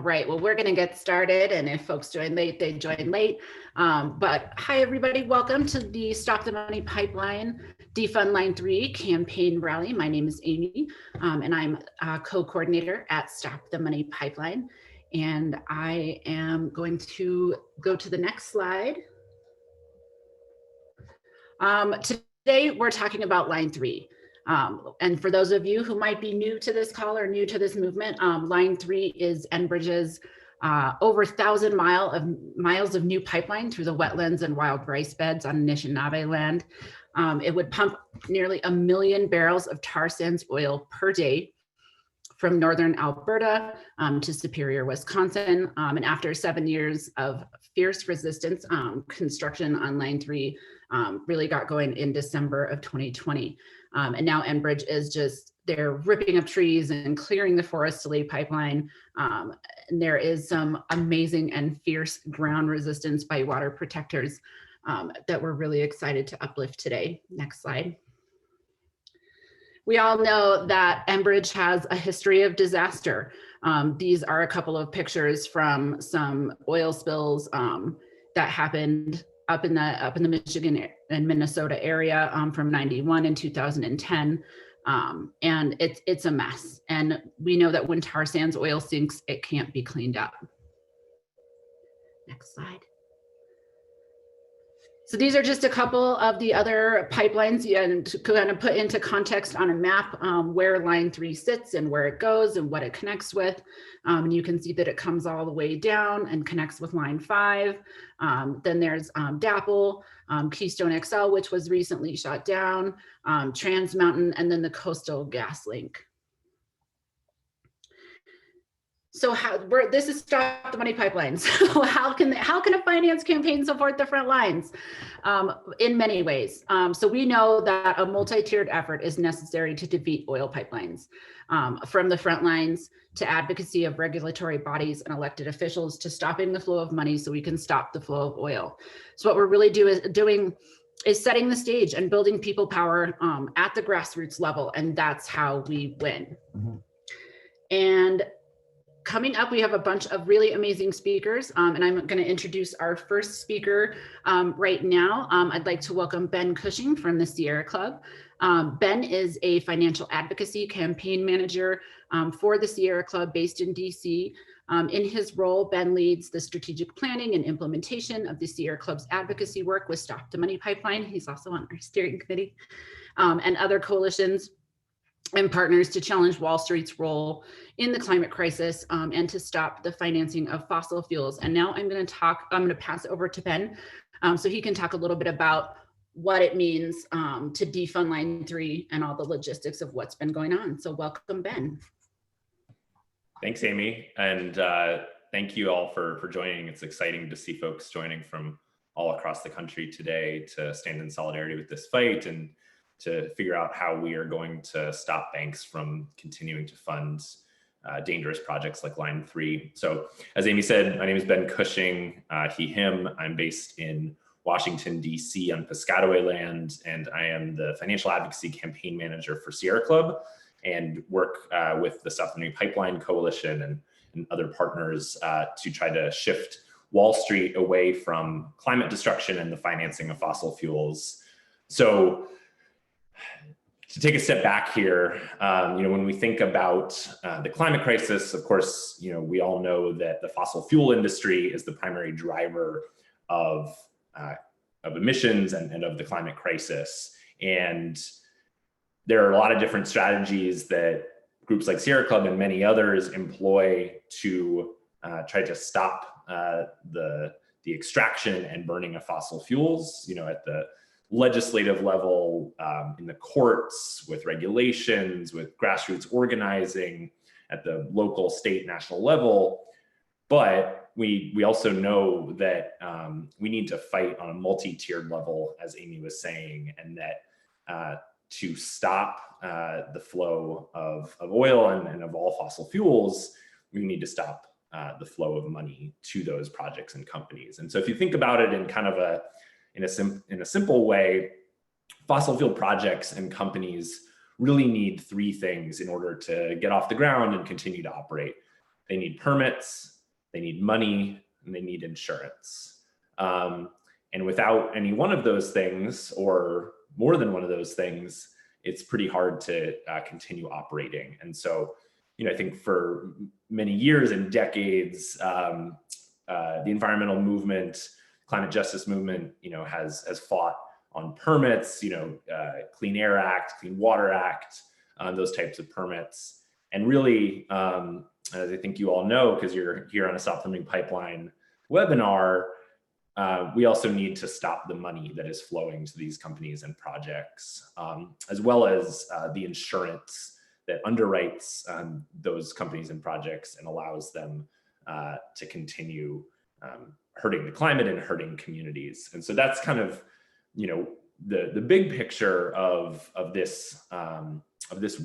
right, well, we're going to get started, and if folks join late, they join late. But hi, everybody. Welcome to the Stop the Money Pipeline DefundLine3 campaign rally. My name is Amy, and I'm a co-coordinator at Stop the Money Pipeline. And I am going to go to the next slide. Today, we're talking about Line 3. And for those of you who might be new to this call or new to this movement, Line 3 is Enbridge's over 1,000 miles of new pipeline through the wetlands and wild rice beds on Anishinaabe land. It would pump nearly 1 million barrels of tar sands oil per day from northern Alberta to Superior, Wisconsin. And after 7 years of fierce resistance, construction on Line 3 really got going in December of 2020. And now Enbridge is they're ripping up trees and clearing the forest to lay pipeline. And there is some amazing and fierce ground resistance by water protectors that we're really excited to uplift today. Next slide. We all know that Enbridge has a history of disaster. These are a couple of pictures from some oil spills that happened up in the Michigan and Minnesota area from 91 and 2010. And it's a mess. And we know that when tar sands oil sinks, it can't be cleaned up. Next slide. So these are just a couple of the other pipelines, and to kind of put into context on a map where Line 3 sits and where it goes and what it connects with. And you can see that it comes all the way down and connects with Line 5. Then there's DAPL, Keystone XL, which was recently shut down, Trans Mountain, and then the Coastal Gas Link. So this is Stop the Money Pipeline. So how can a finance campaign support the front lines? In many ways. So we know that a multi-tiered effort is necessary to defeat oil pipelines, from the front lines to advocacy of regulatory bodies and elected officials to stopping the flow of money so we can stop the flow of oil. So what we're really doing is setting the stage and building people power at the grassroots level, and that's how we win. Mm-hmm. And coming up, we have a bunch of really amazing speakers, and I'm going to introduce our first speaker right now. I'd like to welcome Ben Cushing from the Sierra Club. Ben is a financial advocacy campaign manager for the Sierra Club based in DC. In his role, Ben leads the strategic planning and implementation of the Sierra Club's advocacy work with Stop the Money Pipeline. He's also on our steering committee and other coalitions and partners to challenge Wall Street's role in the climate crisis and to stop the financing of fossil fuels. And now I'm going to pass it over to Ben so he can talk a little bit about what it means to defund Line 3 and all the logistics of what's been going on. So welcome, Ben. Thanks, Amy. And thank you all for joining. It's exciting to see folks joining from all across the country today to stand in solidarity with this fight and to figure out how we are going to stop banks from continuing to fund dangerous projects like Line 3. So as Amy said, my name is Ben Cushing, he, him. I'm based in Washington, DC on Piscataway land, and I am the financial advocacy campaign manager for Sierra Club and work with the Stop the Money Pipeline Coalition and other partners to try to shift Wall Street away from climate destruction and the financing of fossil fuels. So to take a step back here, when we think about the climate crisis, of course, we all know that the fossil fuel industry is the primary driver of emissions and of the climate crisis. And there are a lot of different strategies that groups like Sierra Club and many others employ to try to stop the extraction and burning of fossil fuels, at the legislative level, in the courts, with regulations, with grassroots organizing at the local, state, national level. But we also know that we need to fight on a multi-tiered level, as Amy was saying, and that to stop the flow of oil and of all fossil fuels, we need to stop the flow of money to those projects and companies. And so if you think about it in kind of in a simple way, fossil fuel projects and companies really need three things in order to get off the ground and continue to operate. They need permits, they need money, and they need insurance. And without any one of those things, or more than one of those things, it's pretty hard to continue operating. And so, I think for many years and decades, the environmental movement, climate justice movement, has fought on permits, Clean Air Act, Clean Water Act, those types of permits. And really, as I think you all know, because you're here on a Stop Funding Pipeline webinar, we also need to stop the money that is flowing to these companies and projects, as well as the insurance that underwrites those companies and projects and allows them to continue hurting the climate and hurting communities. And so that's kind of, the big picture of this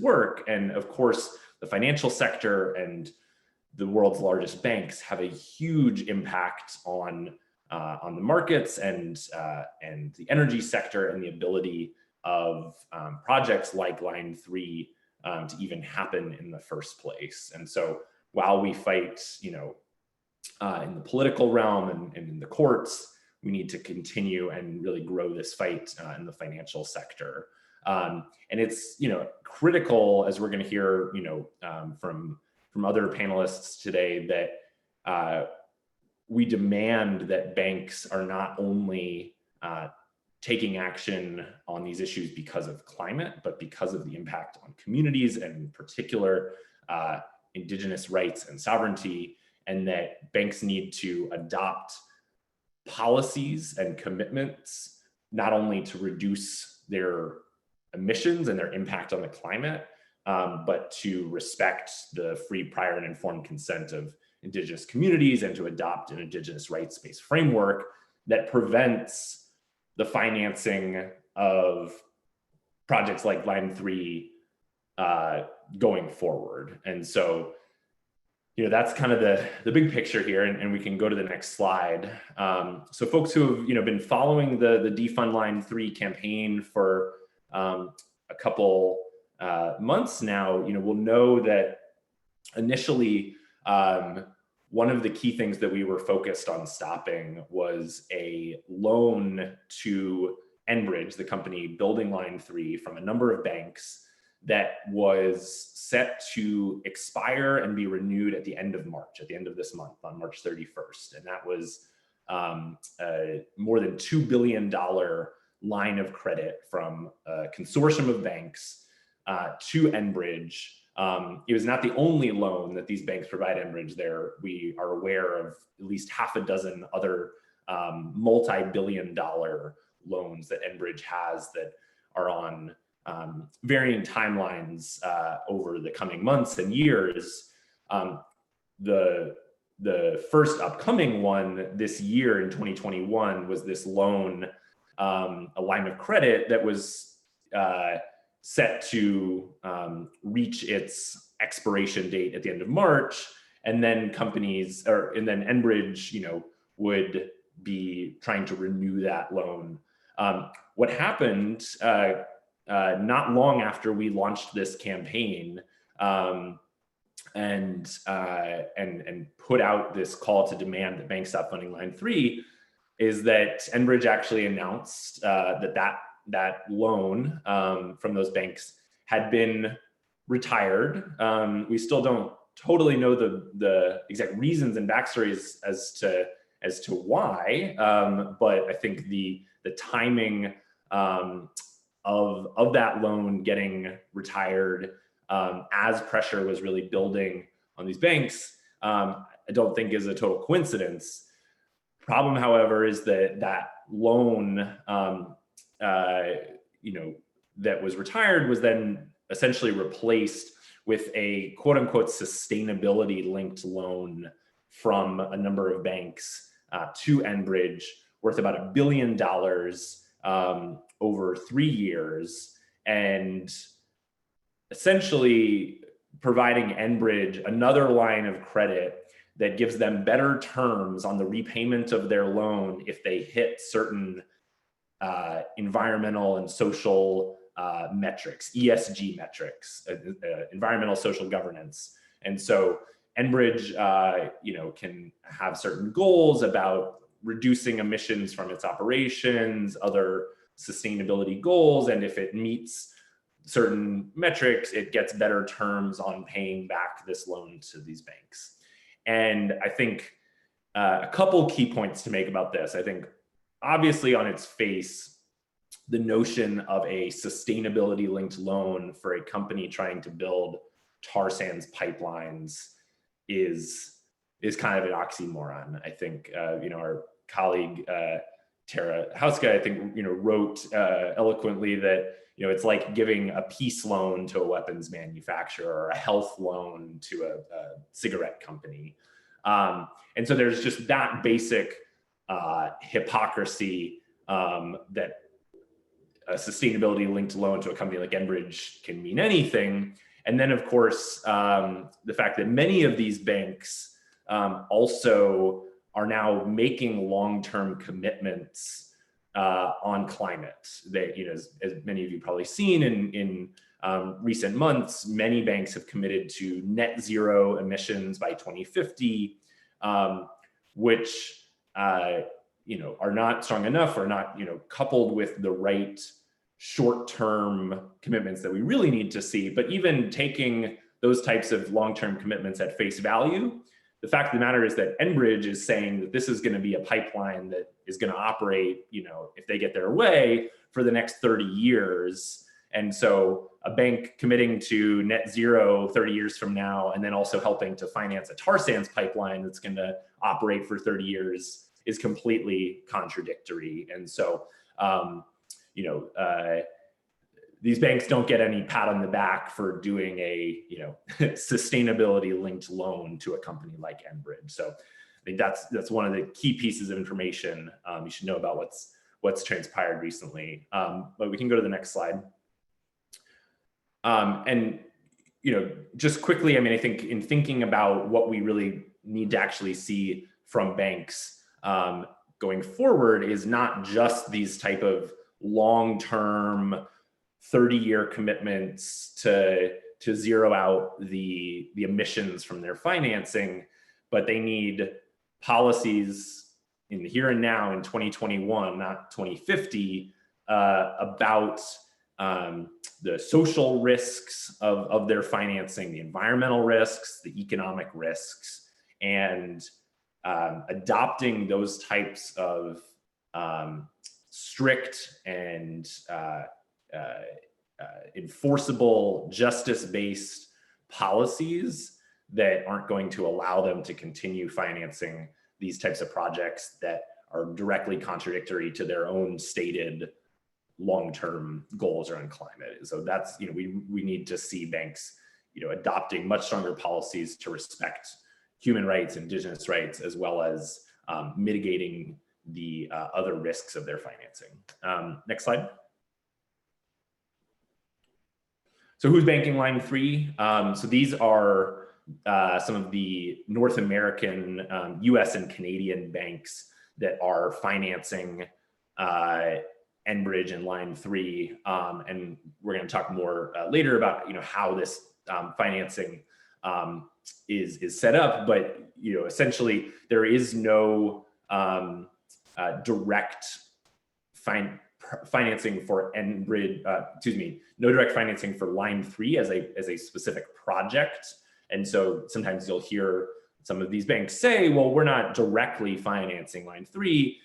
work. And of course, the financial sector and the world's largest banks have a huge impact on the markets and the energy sector and the ability of projects like Line 3 to even happen in the first place. And so while we fight, in the political realm and in the courts, we need to continue and really grow this fight in the financial sector. And it's, critical, as we're going to hear, from other panelists today, that we demand that banks are not only taking action on these issues because of climate, but because of the impact on communities, and in particular, Indigenous rights and sovereignty, and that banks need to adopt policies and commitments, not only to reduce their emissions and their impact on the climate, but to respect the free, prior, and informed consent of Indigenous communities, and to adopt an Indigenous rights-based framework that prevents the financing of projects like Line 3 going forward. And so, that's kind of the big picture here, and we can go to the next slide. So folks who have been following the DefundLine3 campaign for a couple months now, will know that initially one of the key things that we were focused on stopping was a loan to Enbridge, the company building Line 3, from a number of banks that was set to expire and be renewed at the end of March, at the end of this month, on March 31st. And that was a more than $2 billion line of credit from a consortium of banks to Enbridge. It was not the only loan that these banks provide Enbridge. We are aware of at least half a dozen other multi-billion-dollar loans that Enbridge has that are on varying timelines over the coming months and years. The first upcoming one this year in 2021 was this loan, a line of credit that was set to reach its expiration date at the end of March, and then Enbridge, would be trying to renew that loan. What happened not long after we launched this campaign and put out this call to demand that banks stop funding Line 3, is that Enbridge actually announced that loan from those banks had been retired. We still don't totally know the exact reasons and backstories as to why, but I think the timing of that loan getting retired as pressure was really building on these banks, I don't think is a total coincidence. Problem, however, is that loan that was retired was then essentially replaced with a quote unquote sustainability linked loan from a number of banks to Enbridge worth about $1 billion over 3 years, and essentially providing Enbridge another line of credit that gives them better terms on the repayment of their loan if they hit certain environmental and social metrics, ESG metrics, environmental social governance. And so Enbridge, can have certain goals about reducing emissions from its operations, other sustainability goals, and if it meets certain metrics, it gets better terms on paying back this loan to these banks. And I think a couple key points to make about this. I think obviously on its face, the notion of a sustainability linked loan for a company trying to build tar sands pipelines is kind of an oxymoron. I think, our colleague, Tara Houska, I think, wrote eloquently that, it's like giving a peace loan to a weapons manufacturer or a health loan to a cigarette company. And so there's just that basic hypocrisy that a sustainability linked loan to a company like Enbridge can mean anything. And then, of course, the fact that many of these banks also are now making long-term commitments on climate. They, as many of you probably seen in recent months, many banks have committed to net zero emissions by 2050, which are not strong enough or not coupled with the right short-term commitments that we really need to see. But even taking those types of long-term commitments at face value, the fact of the matter is that Enbridge is saying that this is going to be a pipeline that is going to operate, if they get their way, for the next 30 years. And so a bank committing to net zero 30 years from now, and then also helping to finance a tar sands pipeline that's going to operate for 30 years is completely contradictory. And so, these banks don't get any pat on the back for doing a, sustainability linked loan to a company like Enbridge. So I think that's one of the key pieces of information you should know about what's transpired recently. But we can go to the next slide. And, just quickly, I think in thinking about what we really need to actually see from banks going forward is not just these type of long-term 30-year commitments to zero out the emissions from their financing, but they need policies in the here and now in 2021, not 2050, about the social risks of their financing, the environmental risks, the economic risks, and adopting those types of strict and enforceable, justice-based policies that aren't going to allow them to continue financing these types of projects that are directly contradictory to their own stated long-term goals around climate. So that's, we need to see banks, adopting much stronger policies to respect human rights, indigenous rights, as well as mitigating the other risks of their financing. Next slide. So who's banking line 3? So these are some of the North American, US and Canadian banks that are financing Enbridge and line 3. And we're going to talk more later about how this financing is set up. But essentially there is no direct financing for Enbridge, no direct financing for line 3 as a specific project. And so sometimes you'll hear some of these banks say, well, we're not directly financing line 3,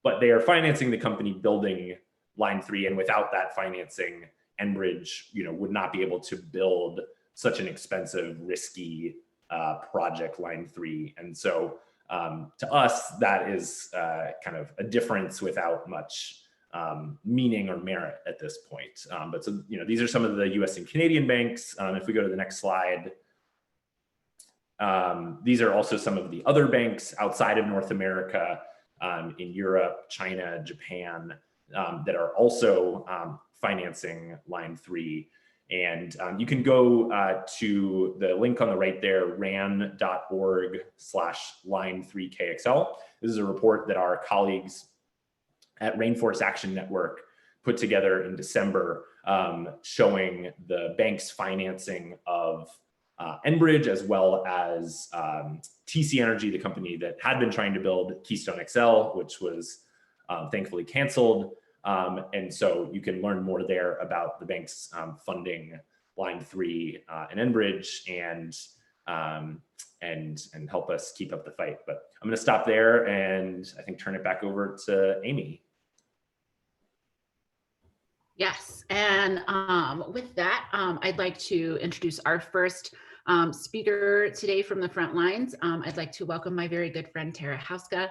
but they are financing the company building line 3. And without that financing, Enbridge, would not be able to build such an expensive, risky project, line 3. And so to us, that is kind of a difference without much meaning or merit at this point. But so, these are some of the US and Canadian banks. If we go to the next slide, these are also some of the other banks outside of North America, in Europe, China, Japan, that are also financing line 3. And you can go to the link on the right there, ran.org/line3KXL. This is a report that our colleagues at Rainforest Action Network put together in December, showing the bank's financing of Enbridge, as well as TC Energy, the company that had been trying to build Keystone XL, which was thankfully canceled. And so you can learn more there about the bank's funding Line 3 and Enbridge, and help us keep up the fight. But I'm going to stop there and I think turn it back over to Amy. Yes, and with that, I'd like to introduce our first speaker today from the front lines. I'd like to welcome my very good friend, Tara Houska.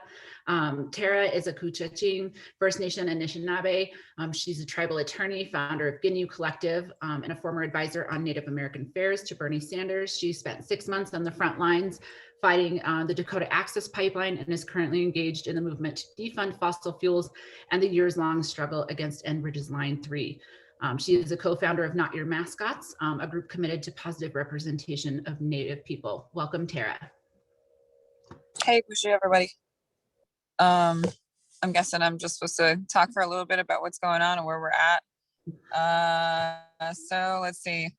Tara is a Cushing First Nation Anishinaabe. She's a tribal attorney, founder of GNU Collective, and a former advisor on Native American affairs to Bernie Sanders. She spent 6 months on the front lines fighting the Dakota Access Pipeline and is currently engaged in the movement to defund fossil fuels and the years-long struggle against Enbridge's Line 3. She is a co-founder of Not Your Mascots, a group committed to positive representation of Native people. Welcome, Tara. Hey, Cushing, everybody. I'm guessing I'm just supposed to talk for a little bit about what's going on and where we're at. So let's see.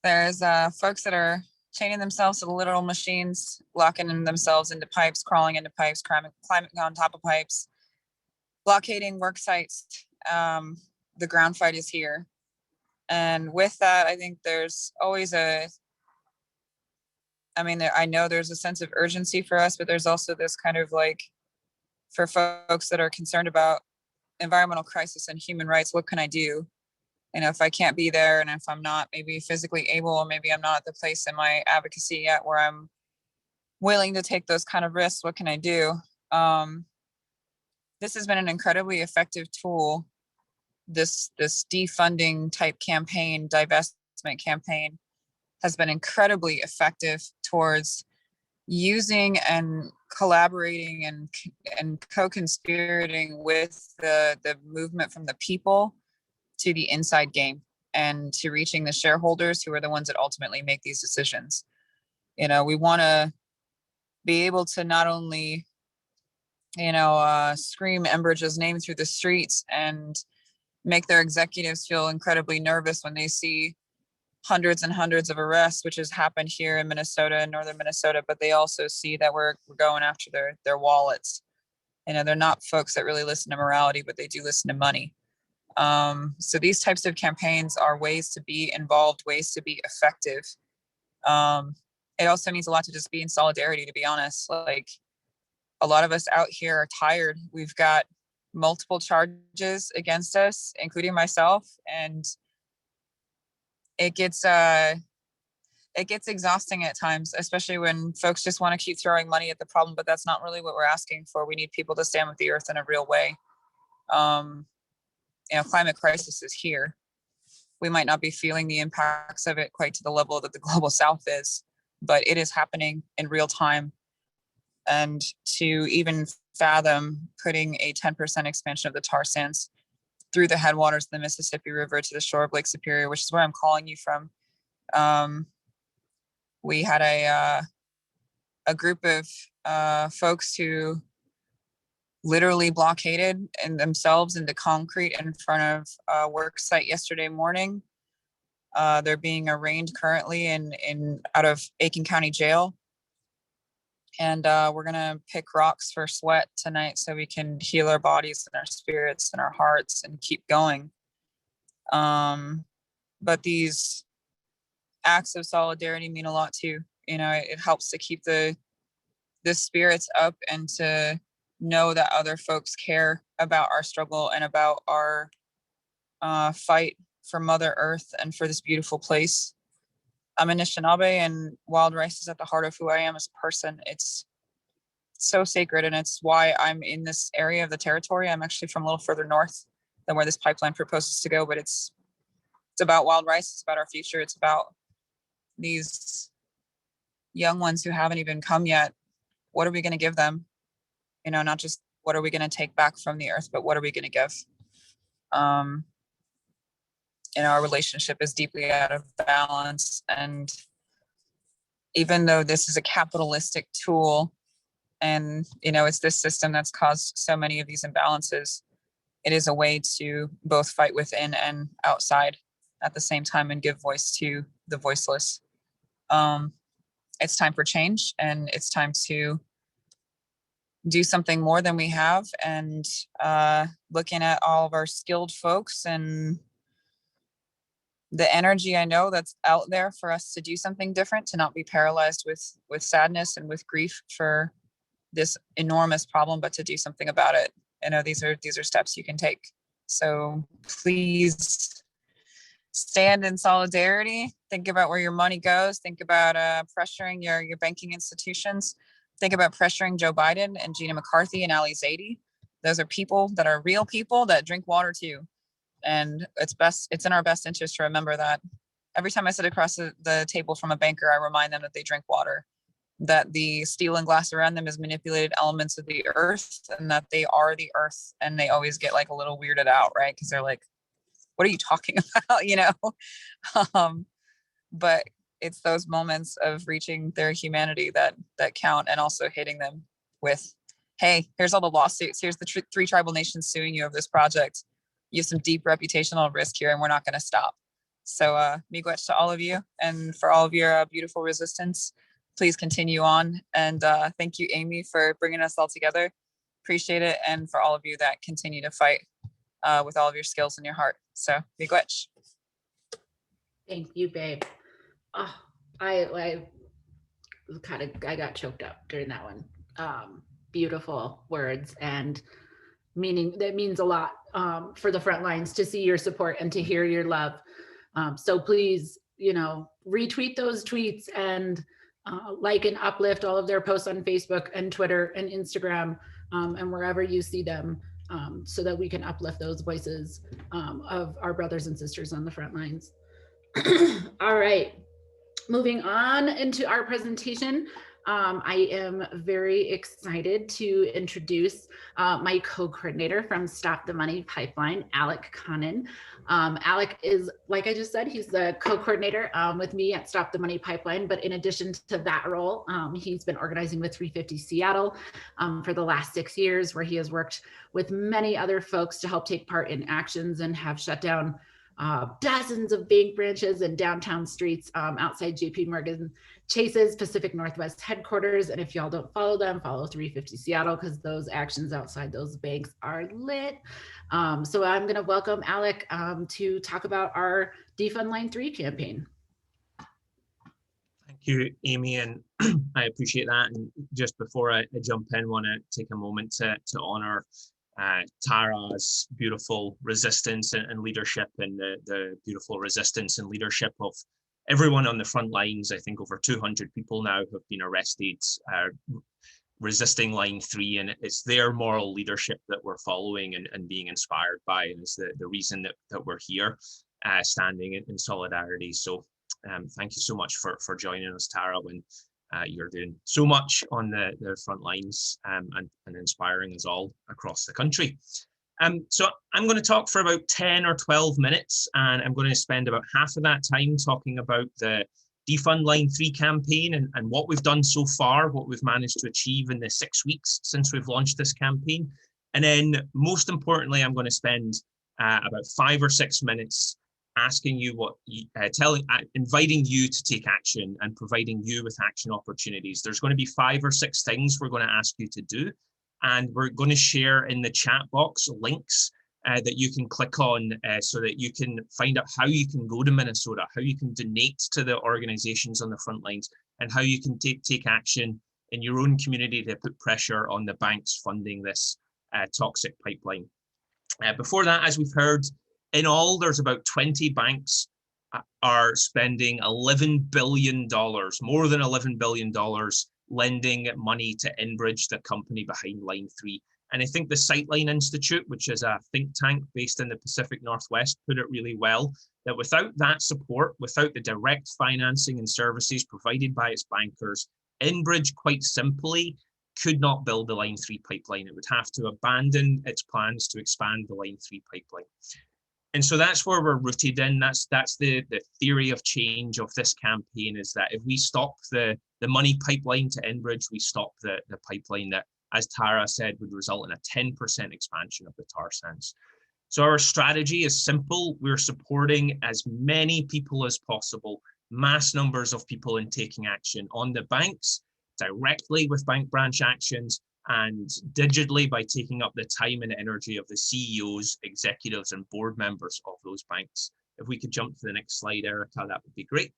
There's folks that are chaining themselves to the literal machines, locking themselves into pipes, crawling into pipes, climbing on top of pipes, blockading work sites. The ground fight is here. And with that, I think there's always I know there's a sense of urgency for us, but there's also this kind of like, for folks that are concerned about environmental crisis and human rights, what can I do? You know, if I can't be there and if I'm not maybe physically able, or maybe I'm not at the place in my advocacy yet where I'm willing to take those kind of risks, what can I do? This has been an incredibly effective tool. This defunding type campaign, divestment campaign, has been incredibly effective towards using and collaborating and co-conspirating with the movement from the people to the inside game and to reaching the shareholders, who are the ones that ultimately make these decisions. You know, we want to be able to not only, scream Enbridge's name through the streets and make their executives feel incredibly nervous when they see hundreds and hundreds of arrests, which has happened here in Minnesota and northern Minnesota, but they also see that we're going after their wallets. You know, they're not folks that really listen to morality, but they do listen to money. So these types of campaigns are ways to be involved, ways to be effective. It also means a lot to just be in solidarity, to be honest. Like, a lot of us out here are tired. We've got multiple charges against us, including myself, and it gets exhausting at times, especially when folks just want to keep throwing money at the problem, but that's not really what we're asking for. We need people to stand with the earth in a real way. Climate crisis is here. We might not be feeling the impacts of it quite to the level that the global south is, but it is happening in real time. And to even fathom putting a 10% expansion of the tar sands through the headwaters of the Mississippi River to the shore of Lake Superior, which is where I'm calling you from. We had a group of folks who literally blockaded themselves into concrete in front of a work site yesterday morning. They're being arraigned currently out of Aiken County Jail. And we're gonna pick rocks for sweat tonight so we can heal our bodies and our spirits and our hearts and keep going. But these acts of solidarity mean a lot too. You know, it helps to keep the spirits up and to know that other folks care about our struggle and about our fight for Mother Earth and for this beautiful place. I'm Anishinaabe, and wild rice is at the heart of who I am as a person. It's so sacred, and it's why I'm in this area of the territory. I'm actually from a little further north than where this pipeline proposes to go, but it's about wild rice. It's about our future. It's about these young ones who haven't even come yet. What are we going to give them? You know, not just what are we going to take back from the earth, but what are we going to give? Our relationship is deeply out of balance. And even though this is a capitalistic tool and, it's this system that's caused so many of these imbalances, it is a way to both fight within and outside at the same time and give voice to the voiceless. It's time for change, and it's time to do something more than we have. And looking at all of our skilled folks and the energy I know that's out there for us to do something different, to not be paralyzed with sadness and with grief for this enormous problem, but to do something about it. You know, these are steps you can take. So please stand in solidarity. Think about where your money goes. Think about pressuring your banking institutions. Think about pressuring Joe Biden and Gina McCarthy and Ali Zaidi. Those are people that are real people that drink water too. And it's in our best interest to remember that. Every time I sit across the table from a banker, I remind them that they drink water, that the steel and glass around them is manipulated elements of the earth, and that they are the earth. And they always get like a little weirded out, right? Because they're like, what are you talking about? You know? But it's those moments of reaching their humanity that count, and also hitting them with, hey, here's all the lawsuits. Here's the three tribal nations suing you over this project. You have some deep reputational risk here, and we're not going to stop. So miigwech to all of you, and for all of your beautiful resistance. Please continue on. And thank you, Amy, for bringing us all together. Appreciate it. And for all of you that continue to fight with all of your skills and your heart. So miigwech. Thank you, babe. Oh, I got choked up during that one. Beautiful words and meaning. That means a lot for the front lines to see your support and to hear your love. So please, retweet those tweets and like and uplift all of their posts on Facebook and Twitter and Instagram and wherever you see them, so that we can uplift those voices of our brothers and sisters on the front lines. All right, moving on into our presentation. I am very excited to introduce my co-coordinator from Stop the Money Pipeline, Alec Connon. Alec is, like I just said, he's the co-coordinator with me at Stop the Money Pipeline. But in addition to that role, he's been organizing with 350 Seattle for the last 6 years, where he has worked with many other folks to help take part in actions and have shut down dozens of bank branches and downtown streets outside JP Morgan Chase's Pacific Northwest headquarters. And if y'all don't follow them, follow 350 Seattle, because those actions outside those banks are lit. So I'm going to welcome Alec to talk about our DefundLine3 campaign. Thank you, Amy, and I appreciate that. And just before I jump in, I want to take a moment to honor Tara's beautiful resistance and leadership, and the beautiful resistance and leadership of everyone on the front lines. I think over 200 people now have been arrested resisting Line 3, and it's their moral leadership that we're following and being inspired by, and it's the reason that we're here standing in solidarity. So thank you so much for joining us, Tara, when you're doing so much on the front lines and inspiring us all across the country. So I'm going to talk for about 10 or 12 minutes, and I'm going to spend about half of that time talking about the DefundLine3 campaign and what we've done so far, what we've managed to achieve in the 6 weeks since we've launched this campaign. And then most importantly, I'm going to spend about 5 or 6 minutes asking you inviting you to take action and providing you with action opportunities. There's going to be 5 or 6 things we're going to ask you to do, and we're going to share in the chat box links that you can click on so that you can find out how you can go to Minnesota, how you can donate to the organizations on the front lines, and how you can take action in your own community to put pressure on the banks funding this toxic pipeline. Before that, as we've heard, in all, there's about 20 banks are spending $11 billion, more than $11 billion, lending money to Enbridge, the company behind Line 3. And I think the Sightline Institute, which is a think tank based in the Pacific Northwest, put it really well, that without that support, without the direct financing and services provided by its bankers, Enbridge quite simply could not build the Line 3 pipeline. It would have to abandon its plans to expand the Line 3 pipeline. And so that's where we're rooted in. That's the theory of change of this campaign, is that if we stop the money pipeline to Enbridge, we stop the pipeline that, as Tara said, would result in a 10% expansion of the tar sands. So our strategy is simple. We're supporting as many people as possible mass numbers of people in taking action on the banks, directly with bank branch actions, and digitally by taking up the time and energy of the CEOs, executives, and board members of those banks. If we could jump to the next slide, Erica, that would be great.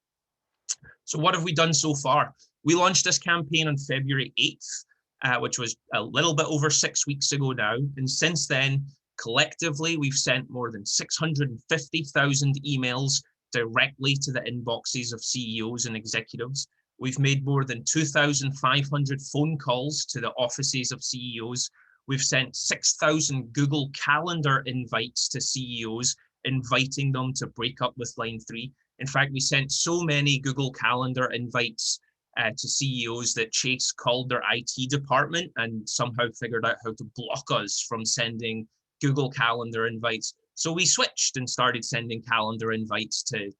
So what have we done so far? We launched this campaign on February 8th, which was a little bit over 6 weeks ago now. And since then, collectively, we've sent more than 650,000 emails directly to the inboxes of CEOs and executives. We've made more than 2,500 phone calls to the offices of CEOs. We've sent 6,000 Google Calendar invites to CEOs, inviting them to break up with Line3. In fact, we sent so many Google Calendar invites to CEOs that Chase called their IT department and somehow figured out how to block us from sending Google Calendar invites. So we switched and started sending calendar invites to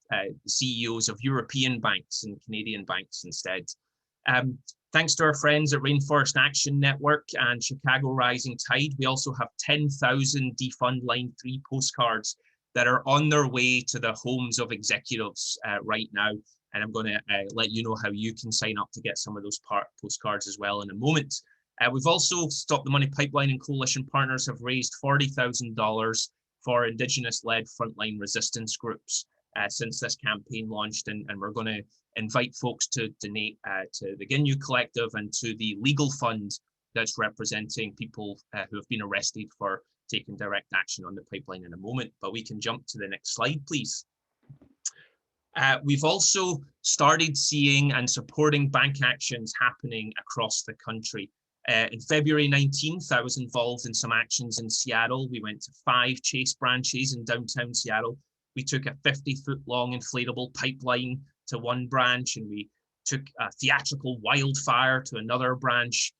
CEOs of European banks and Canadian banks instead. Thanks to our friends at Rainforest Action Network and Chicago Rising Tide, we also have 10,000 DefundLine3 postcards that are on their way to the homes of executives right now. And I'm going to let you know how you can sign up to get some of those postcards as well in a moment. We've also Stop the Money Pipeline and Coalition partners have raised $40,000 for Indigenous-led frontline resistance groups since this campaign launched, and we're going to invite folks to donate to the Ginyu Collective and to the legal fund that's representing people who have been arrested for taking direct action on the pipeline in a moment. But we can jump to the next slide, please. We've also started seeing and supporting bank actions happening across the country. In February 19th, I was involved in some actions in Seattle. We went to 5 Chase branches in downtown Seattle. We took a 50-foot-long inflatable pipeline to one branch, and we took a theatrical wildfire to another branch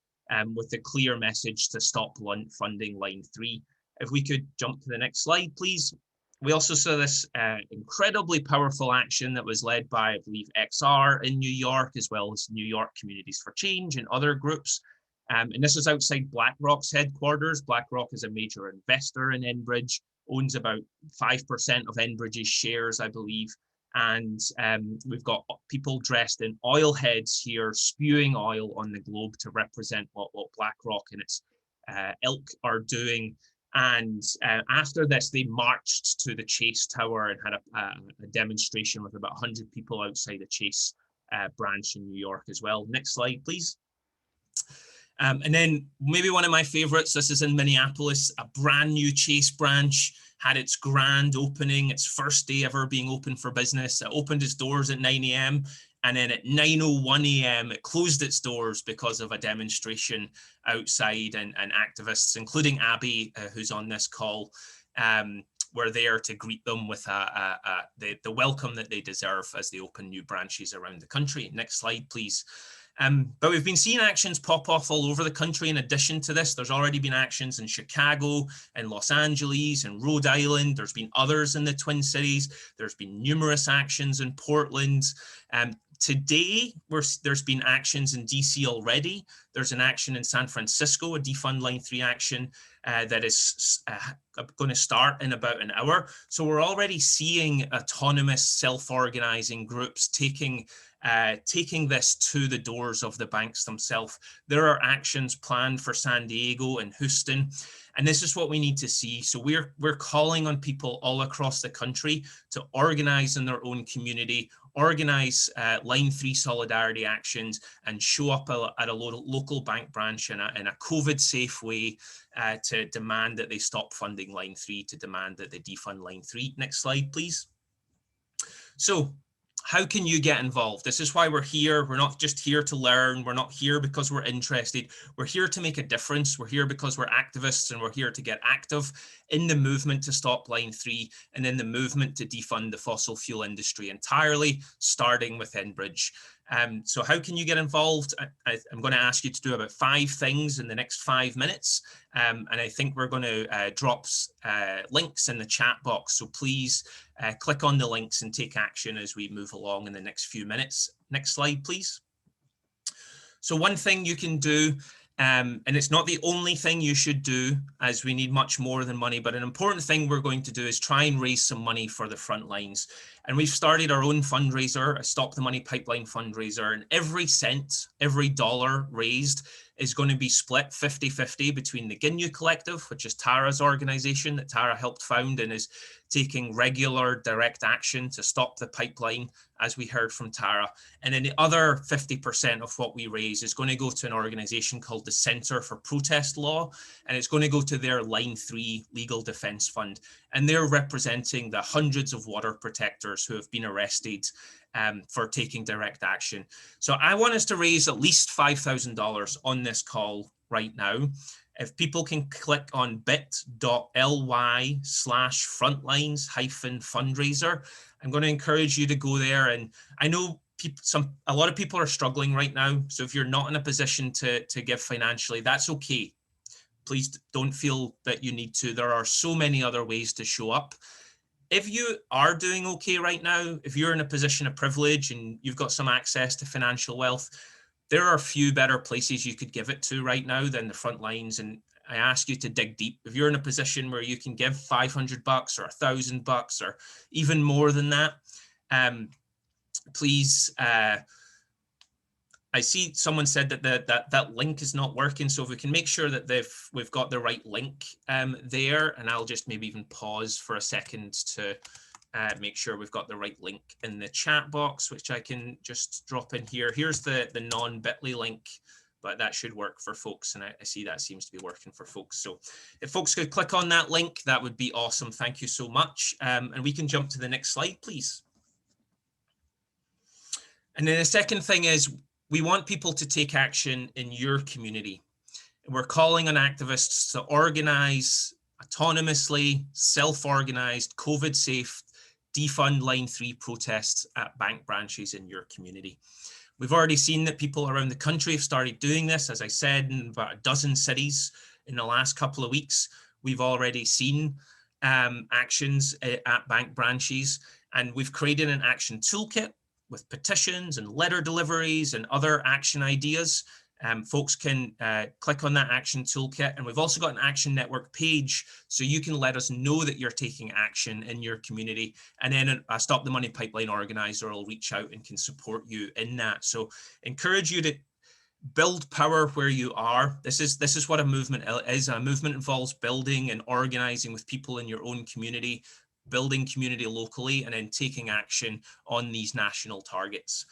with the clear message to stop funding Line 3. If we could jump to the next slide, please. We also saw this incredibly powerful action that was led by, I believe, XR in New York, as well as New York Communities for Change and other groups. And this is outside BlackRock's headquarters. BlackRock is a major investor in Enbridge, owns about 5% of Enbridge's shares, I believe. And we've got people dressed in oil heads here, spewing oil on the globe to represent what BlackRock and its ilk are doing. And after this, they marched to the Chase Tower and had a demonstration with about 100 people outside the Chase branch in New York as well. Next slide, please. And then maybe one of my favorites, this is in Minneapolis, a brand new Chase branch had its grand opening, its first day ever being open for business. It opened its doors at 9 a.m. and then at 9:01 a.m. it closed its doors because of a demonstration outside, and activists, including Abby, who's on this call, were there to greet them with the welcome that they deserve as they open new branches around the country. Next slide, please. But we've been seeing actions pop off all over the country. In addition to this, there's already been actions in Chicago and Los Angeles and Rhode Island. There's been others in the Twin Cities. There's been numerous actions in Portland. Today, there's been actions in DC already. There's an action in San Francisco, a DefundLine3 action that is going to start in about an hour. So we're already seeing autonomous self-organizing groups taking this to the doors of the banks themselves. There are actions planned for San Diego and Houston, and this is what we need to see. So we're calling on people all across the country to organize in their own community, organize Line 3 solidarity actions, and show up at a local bank branch in a COVID-safe way to demand that they stop funding Line 3, to demand that they defund Line 3. Next slide, please. So, how can you get involved? This is why we're here. We're not just here to learn. We're not here because we're interested. We're here to make a difference. We're here because we're activists, and we're here to get active in the movement to stop Line 3 and in the movement to defund the fossil fuel industry entirely, starting with Enbridge. So how can you get involved? I'm going to ask you to do about 5 things in the next 5 minutes. And I think we're going to drop links in the chat box. So please click on the links and take action as we move along in the next few minutes. Next slide, please. So one thing you can do And it's not the only thing you should do, as we need much more than money, but an important thing we're going to do is try and raise some money for the front lines. And we've started our own fundraiser, a Stop the Money Pipeline fundraiser, and every cent, every dollar raised is going to be split 50-50 between the GNU Collective, which is Tara's organization that Tara helped found and is taking regular direct action to stop the pipeline, as we heard from Tara. And then the other 50% of what we raise is going to go to an organization called the Center for Protest Law, and it's going to go to their Line 3 Legal Defense Fund. And they're representing the hundreds of water protectors who have been arrested for taking direct action. So I want us to raise at least $5,000 on this call right now. If people can click on bit.ly/frontlines-fundraiser, I'm going to encourage you to go there. And I know a lot of people are struggling right now. So if you're not in a position to give financially, that's okay. Please don't feel that you need to. There are so many other ways to show up. If you are doing okay right now, if you're in a position of privilege and you've got some access to financial wealth, there are a few better places you could give it to right now than the front lines. And I ask you to dig deep. If you're in a position where you can give $500 or $1,000 or even more than that, please, I see someone said that that link is not working. So if we can make sure that we've got the right link there, and I'll just maybe even pause for a second to make sure we've got the right link in the chat box, which I can just drop in here. Here's the non-bit.ly link, but that should work for folks. And I see that seems to be working for folks. So if folks could click on that link, that would be awesome. Thank you so much. And we can jump to the next slide, please. And then the second thing is, we want people to take action in your community. We're calling on activists to organize autonomously, self-organized, COVID-safe, DefundLine3 protests at bank branches in your community. We've already seen that people around the country have started doing this. As I said, in about a dozen cities in the last couple of weeks, we've already seen actions at bank branches, and we've created an action toolkit with petitions and letter deliveries and other action ideas. Folks can click on that action toolkit. And we've also got an Action Network page, so you can let us know that you're taking action in your community. And then a Stop the Money Pipeline organizer will reach out and can support you in that. So encourage you to build power where you are. This is what a movement is. A movement involves building and organizing with people in your own community, building community locally, and then taking action on these national targets.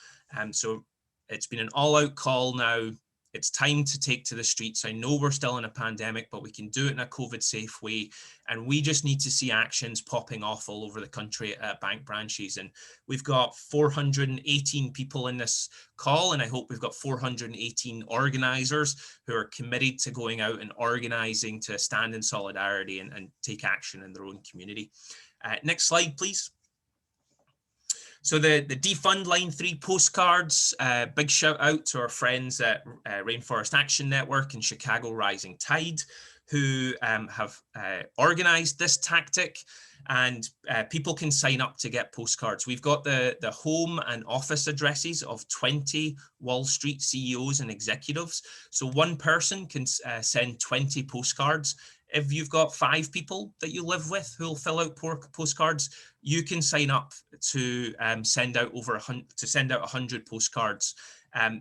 So it's been an all-out call now. It's time to take to the streets. I know we're still in a pandemic, but we can do it in a COVID-safe way. And we just need to see actions popping off all over the country at bank branches. And we've got 418 people in this call, and I hope we've got 418 organizers who are committed to going out and organizing to stand in solidarity and take action in their own community. Next slide, please. So the DefundLine3 postcards, big shout out to our friends at Rainforest Action Network and Chicago Rising Tide, who have organized this tactic, and people can sign up to get postcards. We've got the home and office addresses of 20 Wall Street CEOs and executives. So one person can send 20 postcards. If you've got 5 people that you live with who will fill out postcards, you can sign up to send out 100 postcards.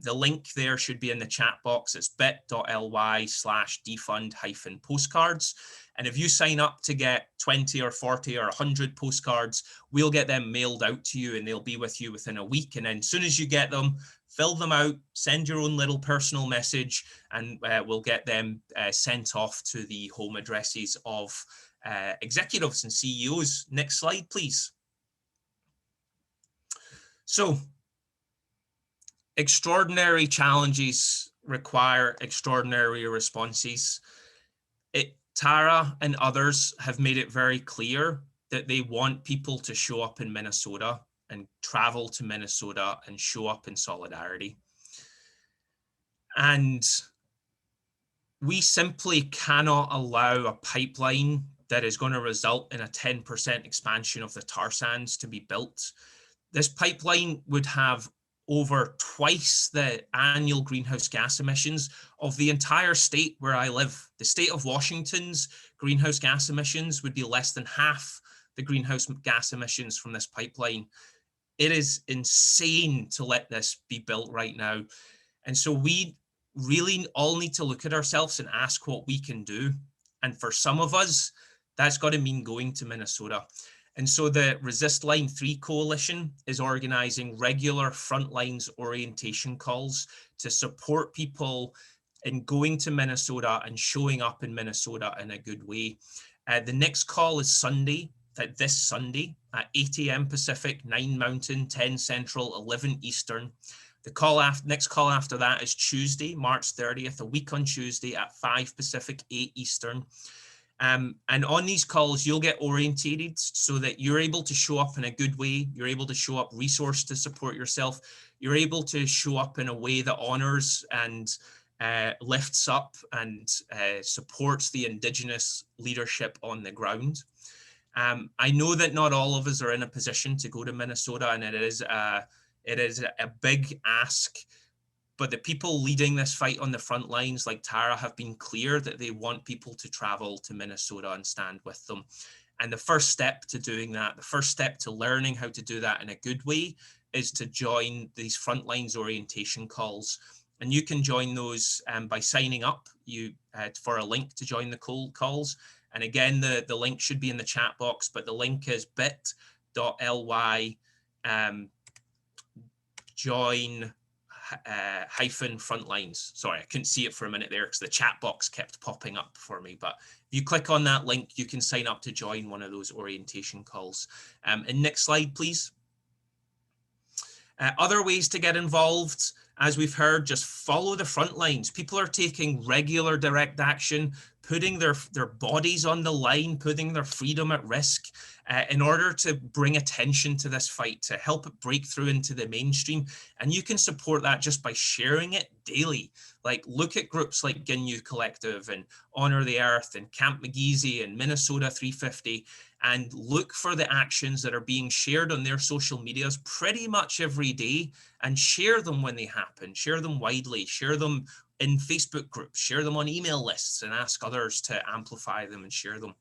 The link there should be in the chat box. It's bit.ly/defund-postcards. And if you sign up to get 20 or 40 or 100 postcards, we'll get them mailed out to you, and they'll be with you within a week. And then as soon as you get them, fill them out, send your own little personal message, and we'll get them sent off to the home addresses of executives and CEOs. Next slide, please. So, extraordinary challenges require extraordinary responses. Tara and others have made it very clear that they want people to show up in Minnesota and travel to Minnesota and show up in solidarity. And we simply cannot allow a pipeline that is going to result in a 10% expansion of the tar sands to be built. This pipeline would have over twice the annual greenhouse gas emissions of the entire state where I live. The state of Washington's greenhouse gas emissions would be less than half the greenhouse gas emissions from this pipeline. It is insane to let this be built right now. And so we really all need to look at ourselves and ask what we can do. And for some of us, that's got to mean going to Minnesota. And so the DefundLine3 coalition is organizing regular frontlines orientation calls to support people in going to Minnesota and showing up in Minnesota in a good way. The next call is Sunday, this Sunday at 8 a.m. Pacific, 9 Mountain, 10 Central, 11 Eastern. The next call after that is Tuesday, March 30th, a week on Tuesday at 5 Pacific, 8 Eastern. And on these calls, you'll get orientated so that you're able to show up in a good way. You're able to show up resourced to support yourself. You're able to show up in a way that honors and lifts up and supports the Indigenous leadership on the ground. I know that not all of us are in a position to go to Minnesota, and it is a big ask. But the people leading this fight on the front lines, like Tara, have been clear that they want people to travel to Minnesota and stand with them. And the first step to doing that, the first step to learning how to do that in a good way, is to join these frontlines orientation calls. And you can join those by signing up for a link to join the calls. And again, the link should be in the chat box, but the link is bit.ly join hyphen frontlines. Sorry, I couldn't see it for a minute there because the chat box kept popping up for me. But if you click on that link, you can sign up to join one of those orientation calls. And next slide, please. Other ways to get involved, as we've heard, just follow the front lines. People are taking regular direct action, putting their bodies on the line, putting their freedom at risk in order to bring attention to this fight, to help it break through into the mainstream. And you can support that just by sharing it daily. Like, look at groups like Ginyu Collective and Honor the Earth and Camp McGeezy and Minnesota 350, and look for the actions that are being shared on their social medias pretty much every day, and share them when they happen, share them widely, share them in Facebook groups, share them on email lists, and ask others to amplify them and share them.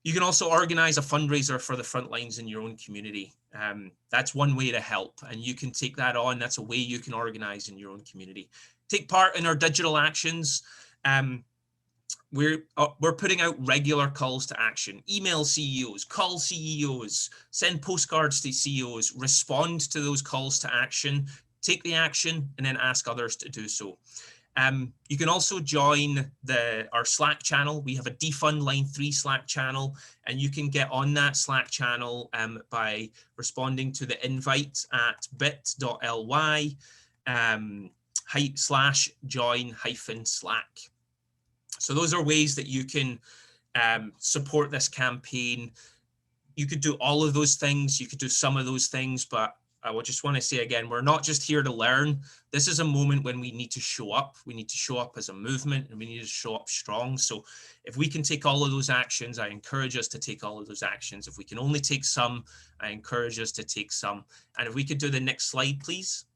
You can also organize a fundraiser for the front lines in your own community. That's one way to help, and you can take that on. That's a way you can organize in your own community. Take part in our digital actions. We're putting out regular calls to action. Email CEOs, call CEOs, send postcards to CEOs, respond to those calls to action, take the action, and then ask others to do so. You can also join our Slack channel. We have a DefundLine3 Slack channel, and you can get on that Slack channel by responding to the invite at bit.ly /join-slack. So those are ways that you can support this campaign. You could do all of those things. You could do some of those things, but I would just want to say again, we're not just here to learn. This is a moment when we need to show up. We need to show up as a movement, and we need to show up strong. So if we can take all of those actions, I encourage us to take all of those actions. If we can only take some, I encourage us to take some. And if we could do the next slide, please.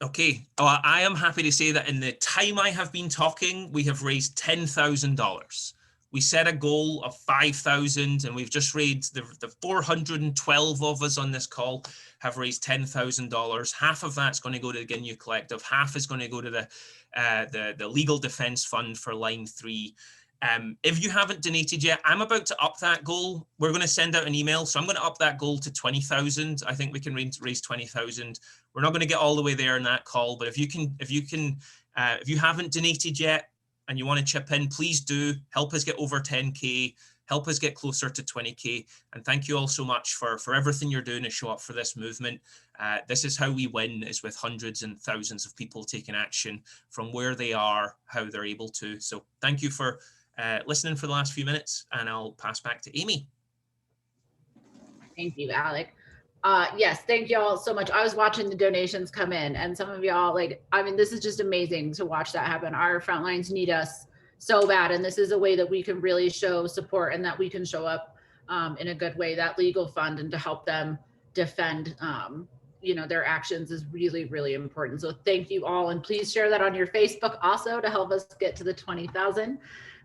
Okay, I am happy to say that in the time I have been talking, we have raised $10,000. We set a goal of 5,000, and we've just raised the 412 of us on this call have raised $10,000. Half of that's going to go to the Ginyu Collective. Half is going to go to the Legal Defense Fund for Line 3. If you haven't donated yet, I'm about to up that goal. We're going to send out an email, so I'm going to up that goal to 20,000. I think we can raise 20,000. We're not going to get all the way there in that call, but if you haven't donated yet and you want to chip in, please do. Help us get over 10K. Help us get closer to 20K. And thank you all so much for everything you're doing to show up for this movement. This is how we win, is with hundreds and thousands of people taking action from where they are, how they're able to. So thank you for listening for the last few minutes, and I'll pass back to Amy. Thank you, Alec. Yes, thank you all so much. I was watching the donations come in, and some of y'all, this is just amazing to watch that happen. Our front lines need us so bad. And this is a way that we can really show support and that we can show up in a good way. That legal fund and to help them defend their actions is really, really important. So thank you all. And please share that on your Facebook also to help us get to the 20,000.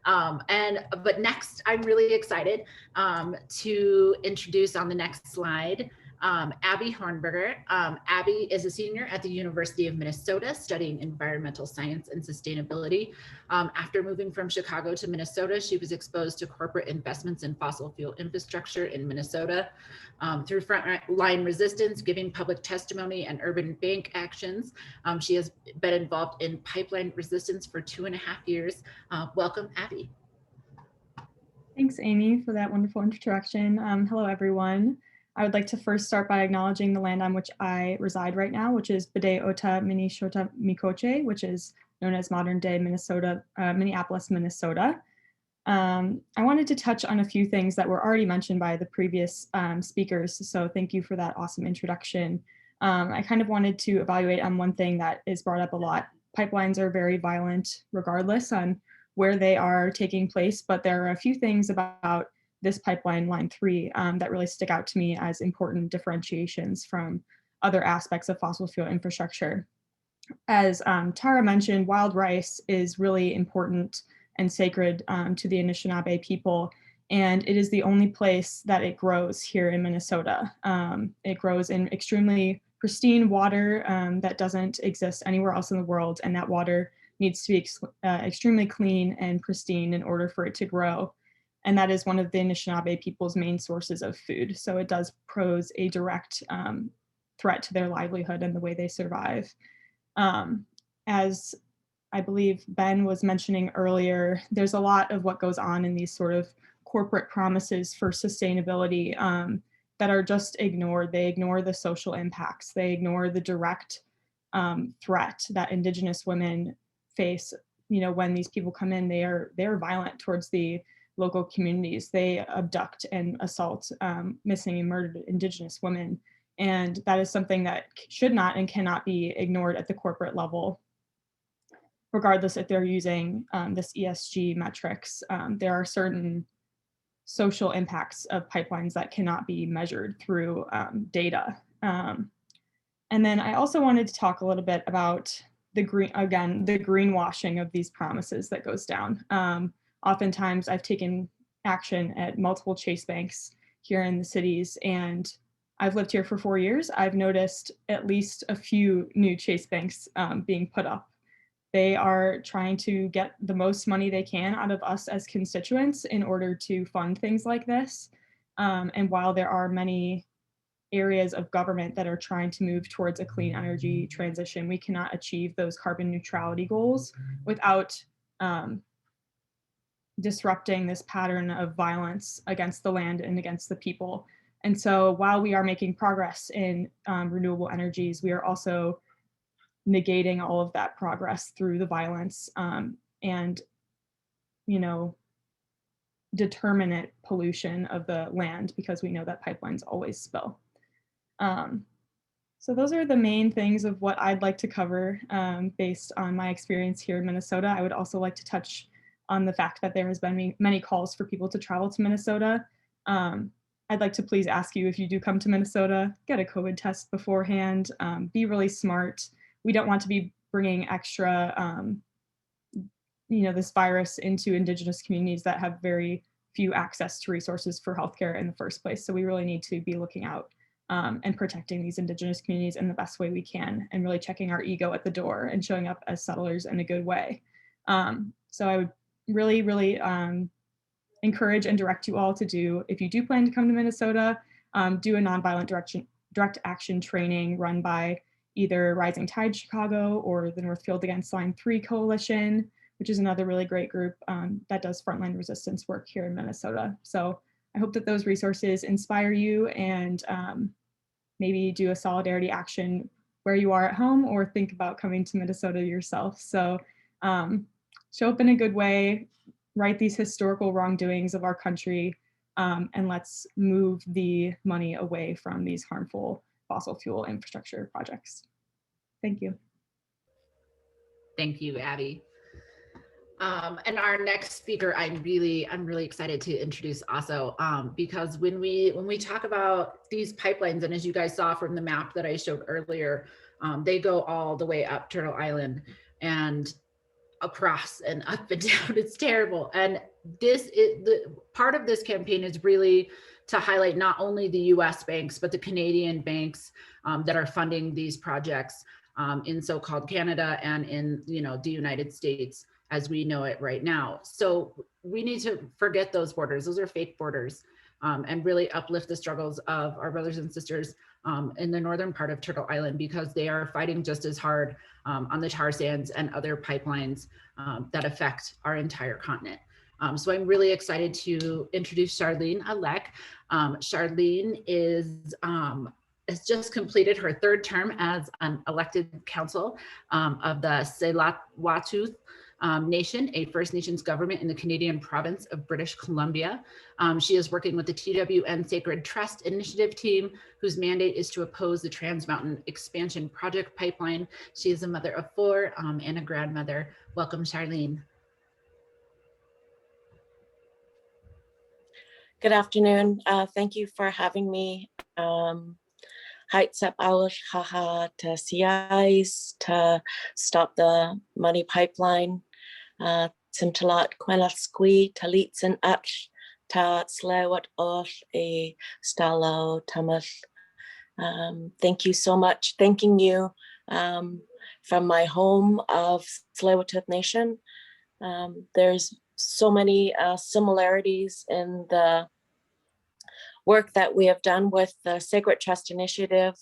But next, I'm really excited to introduce on the next slide, Abby Hornberger. Abby is a senior at the University of Minnesota studying environmental science and sustainability. After moving from Chicago to Minnesota, she was exposed to corporate investments in fossil fuel infrastructure in Minnesota through frontline resistance, giving public testimony and urban bank actions. She has been involved in pipeline resistance for 2.5 years. Welcome, Abby. Thanks, Amy, for that wonderful introduction. Hello, everyone. I would like to first start by acknowledging the land on which I reside right now, which is Bide Ota Minnesota Mikoche, which is known as modern day Minneapolis, Minnesota. I wanted to touch on a few things that were already mentioned by the previous speakers, so thank you for that awesome introduction. I kind of wanted to evaluate on one thing that is brought up a lot. Pipelines are very violent regardless on where they are taking place, but there are a few things about this pipeline, line 3, that really stick out to me as important differentiations from other aspects of fossil fuel infrastructure. As Tara mentioned, wild rice is really important and sacred to the Anishinaabe people, and it is the only place that it grows here in Minnesota. It grows in extremely pristine water that doesn't exist anywhere else in the world, and that water needs to be extremely clean and pristine in order for it to grow. And that is one of the Anishinaabe people's main sources of food. So it does pose a direct threat to their livelihood and the way they survive. As I believe Ben was mentioning earlier, there's a lot of what goes on in these sort of corporate promises for sustainability that are just ignored. They ignore the social impacts. They ignore the direct threat that Indigenous women face. When these people come in, they are violent towards the local communities. They abduct and assault missing and murdered Indigenous women. And that is something that should not and cannot be ignored at the corporate level, regardless if they're using this ESG metrics. There are certain social impacts of pipelines that cannot be measured through data. And then I also wanted to talk a little bit about the greenwashing of these promises that goes down. Oftentimes I've taken action at multiple chase banks here in the cities, and I've lived here for 4 years. I've noticed at least a few new chase banks being put up. They are trying to get the most money they can out of us as constituents in order to fund things like this. And while there are many areas of government that are trying to move towards a clean energy transition, we cannot achieve those carbon neutrality goals without disrupting this pattern of violence against the land and against the people. And so while we are making progress in renewable energies, we are also negating all of that progress through the violence and determinate pollution of the land, because we know that pipelines always spill. So those are the main things of what I'd like to cover based on my experience here in Minnesota. I would also like to touch on the fact that there has been many calls for people to travel to Minnesota. I'd like to please ask you, if you do come to Minnesota, get a COVID test beforehand, be really smart. We don't want to be bringing extra, this virus into Indigenous communities that have very few access to resources for healthcare in the first place. So we really need to be looking out and protecting these Indigenous communities in the best way we can, and really checking our ego at the door and showing up as settlers in a good way. So I would really, really encourage and direct you all to do, if you do plan to come to Minnesota, do a nonviolent direct action training run by either Rising Tide Chicago or the Northfield Against Line 3 Coalition, which is another really great group that does frontline resistance work here in Minnesota. So I hope that those resources inspire you, and maybe do a solidarity action where you are at home, or think about coming to Minnesota yourself. So show up in a good way, right these historical wrongdoings of our country, and let's move the money away from these harmful fossil fuel infrastructure projects. Thank you. Thank you, Abby. And our next speaker, I'm really excited to introduce also, because when we talk about these pipelines, and as you guys saw from the map that I showed earlier, they go all the way up Turtle Island and across and up and down. It's terrible. And this is the part of this campaign is really to highlight not only the US banks, but the Canadian banks that are funding these projects in so-called Canada and in, you know, the United States as we know it right now. So we need to forget those borders. Those are fake borders, and really uplift the struggles of our brothers and sisters in the northern part of Turtle Island, because they are fighting just as hard on the tar sands and other pipelines that affect our entire continent. So I'm really excited to introduce Charlene Alec. Charlene has just completed her 3rd term as an elected council of the Tsleil-Waututh Nation, a First Nations government in the Canadian province of British Columbia. She is working with the TWN Sacred Trust Initiative team, whose mandate is to oppose the Trans Mountain Expansion Project pipeline. She is a mother of 4 and a grandmother. Welcome, Charlene. Good afternoon. Thank you for having me. Haitsep Aulish Haha to CIs to stop the money pipeline. Simtalat Quenat Squee to Leets and Atch to Slewat Osh a Stalo Tamil. Thank you so much. Thanking you from my home of Tsleil-Waututh Nation. There's so many similarities in the work that we have done with the Sacred Trust Initiative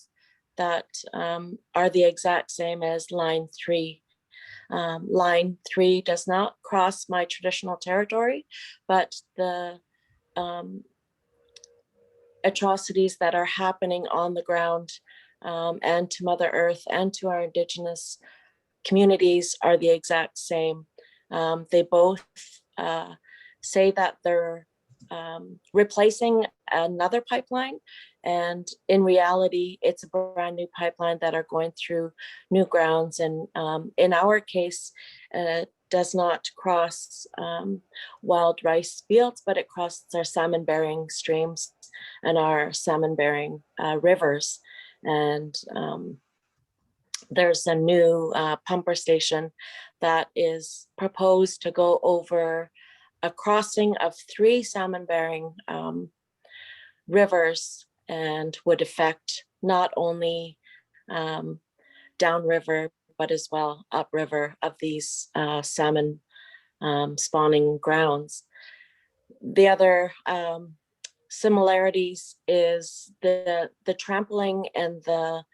that are the exact same as Line 3. Line 3 does not cross my traditional territory, but the atrocities that are happening on the ground and to Mother Earth and to our Indigenous communities are the exact same. They both say that they're replacing another pipeline, and in reality it's a brand new pipeline that are going through new grounds, and in our case does not cross wild rice fields, but it crosses our salmon bearing streams and our salmon bearing rivers. And there's a new pumper station that is proposed to go over a crossing of 3 salmon-bearing rivers, and would affect not only downriver, but as well upriver of these salmon spawning grounds. The other similarities is the trampling and the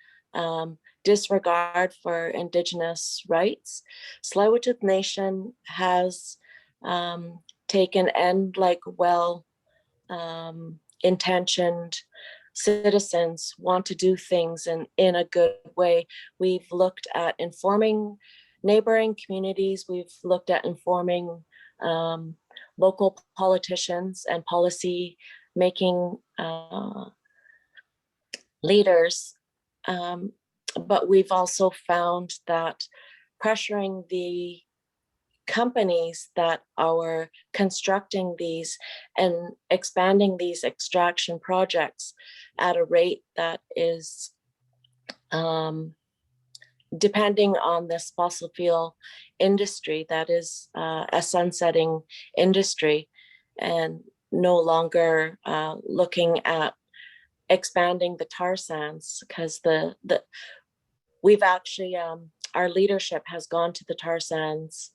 disregard for Indigenous rights. Tsleil-Waututh Nation has taken, and like well intentioned citizens want to do things in a good way. We've looked at informing neighboring communities. We've looked at informing local politicians and policy making leaders. But we've also found that pressuring the companies that are constructing these and expanding these extraction projects at a rate that is depending on this fossil fuel industry that is a sunsetting industry, and no longer looking at expanding the tar sands, because we've actually our leadership has gone to the tar sands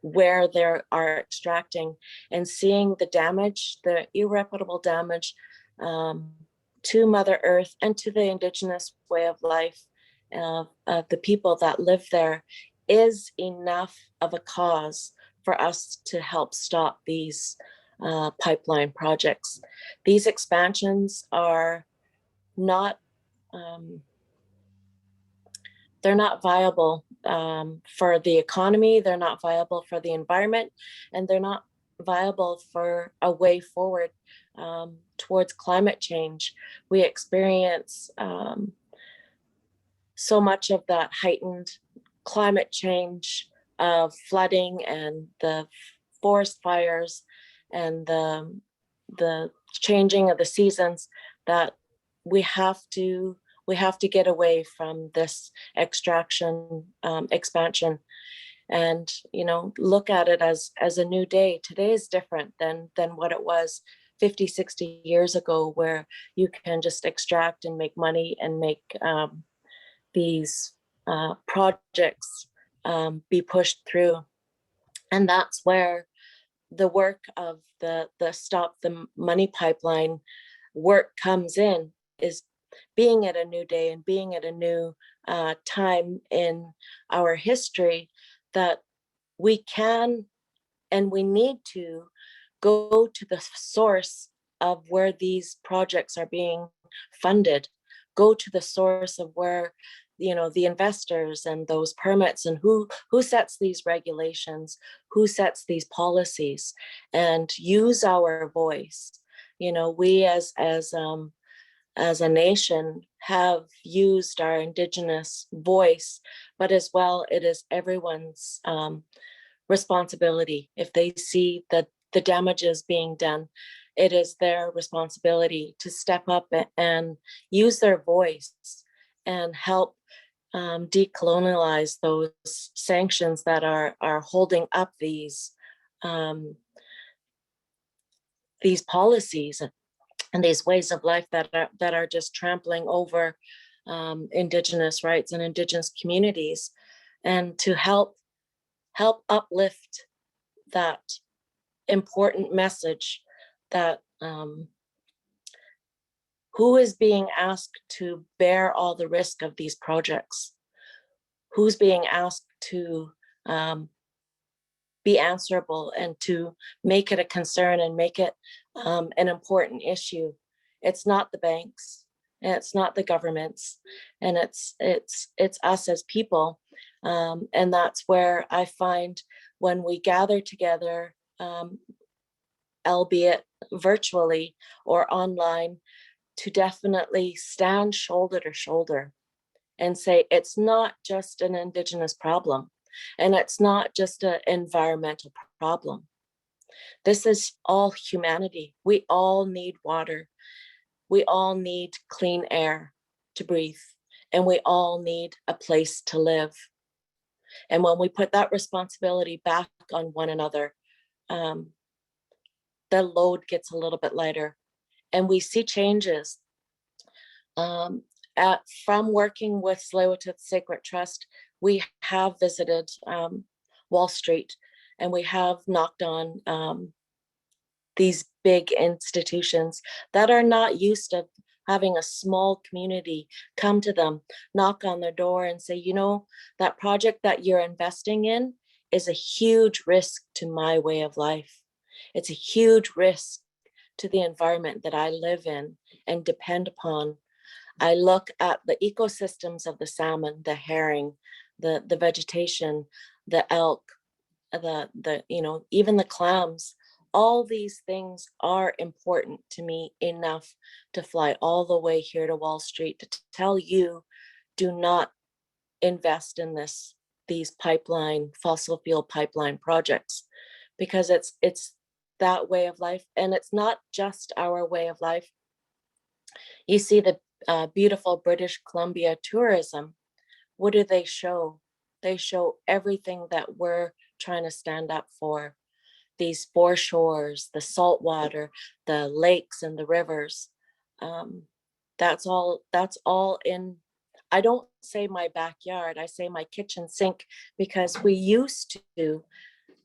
where they are extracting and seeing the damage, the irreparable damage to Mother Earth and to the Indigenous way of life of the people that live there, is enough of a cause for us to help stop these pipeline projects. These expansions are not they're not viable for the economy, they're not viable for the environment, and they're not viable for a way forward towards climate change. We experience so much of that heightened climate change of flooding and the forest fires and the changing of the seasons, that we have to get away from this extraction expansion, and look at it as a new day. Today is different than what it was 50, 60 years ago, where you can just extract and make money and make these projects be pushed through. And that's where the work of the Stop the Money Pipeline work comes in, is being at a new day and being at a new time in our history, that we can and we need to go to the source of where these projects are being funded, go to the source of where the investors and those permits, and who sets these regulations, who sets these policies, and use our voice. We as a nation have used our Indigenous voice, but as well, it is everyone's responsibility. If they see that the damage is being done, it is their responsibility to step up and use their voice and help decolonialize those sanctions that are holding up these policies and these ways of life that are just trampling over Indigenous rights and Indigenous communities, and to help uplift that important message that who is being asked to bear all the risk of these projects? Who's being asked to be answerable and to make it a concern and make it an important issue? It's not the banks, and it's not the governments, and it's us as people. And that's where I find, when we gather together, albeit virtually or online, to definitely stand shoulder to shoulder and say, it's not just an Indigenous problem, and it's not just an environmental problem. This is all humanity. We all need water. We all need clean air to breathe, and we all need a place to live. And when we put that responsibility back on one another, the load gets a little bit lighter, and we see changes. From working with Tsleil-Waututh Sacred Trust, we have visited Wall Street, and we have knocked on these big institutions that are not used to having a small community come to them, knock on their door and say, that project that you're investing in is a huge risk to my way of life. It's a huge risk to the environment that I live in and depend upon. I look at the ecosystems of the salmon, the herring, the vegetation, the elk, even the clams. All these things are important to me enough to fly all the way here to Wall Street to tell you, do not invest in these fossil fuel pipeline projects, because it's that way of life. And it's not just our way of life. You see the beautiful British Columbia tourism. What do they show? They show everything that we're trying to stand up for. These foreshores, the salt water, the lakes and the rivers. That's all in, I don't say my backyard, I say my kitchen sink, because we used to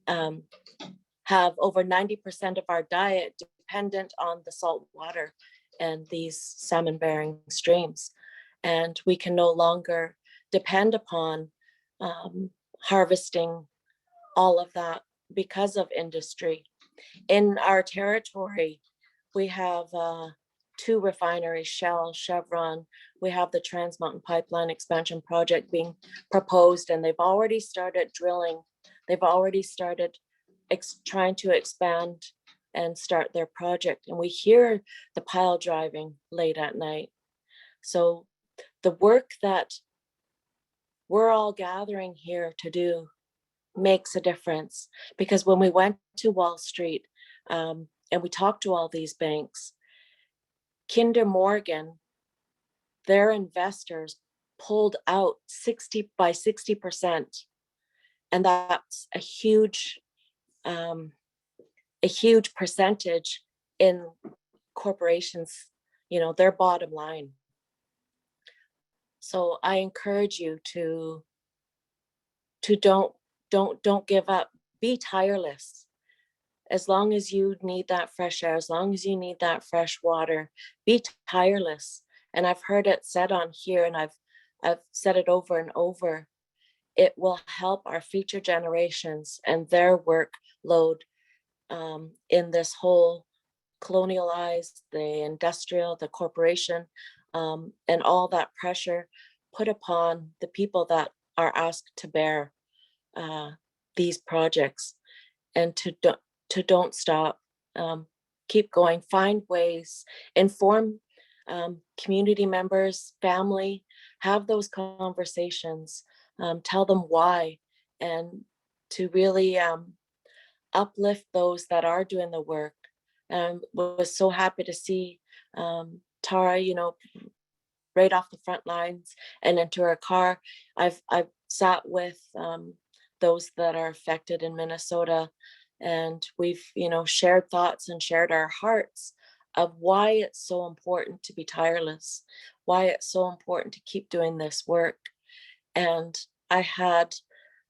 have over 90% of our diet dependent on the salt water and these salmon bearing streams. And we can no longer depend upon harvesting all of that because of industry. In our territory, we have 2 refineries, Shell, Chevron. We have the Trans Mountain Pipeline expansion project being proposed, and they've already started drilling. They've already started trying to expand and start their project. And we hear the pile driving late at night. So the work that we're all gathering here to do, makes a difference. Because when we went to Wall Street and we talked to all these banks, Kinder Morgan, their investors pulled out 60%. And that's a huge percentage in corporations, you know, their bottom line. So I encourage you to don't give up. Be tireless. As long as you need that fresh air, as long as you need that fresh water, be tireless. And I've heard it said on here, and I've said it over and over. It will help our future generations and their workload in this whole colonialized, the industrial, the corporation, and all that pressure put upon the people that are asked to bear these projects, and to don't stop, keep going, find ways, inform community members, family, have those conversations, tell them why, and to really uplift those that are doing the work. And was so happy to see Tara, you know, right off the front lines and into her car. I've sat with those that are affected in Minnesota, and we've, you know, shared thoughts and shared our hearts of why it's so important to be tireless, why it's so important to keep doing this work. And I had,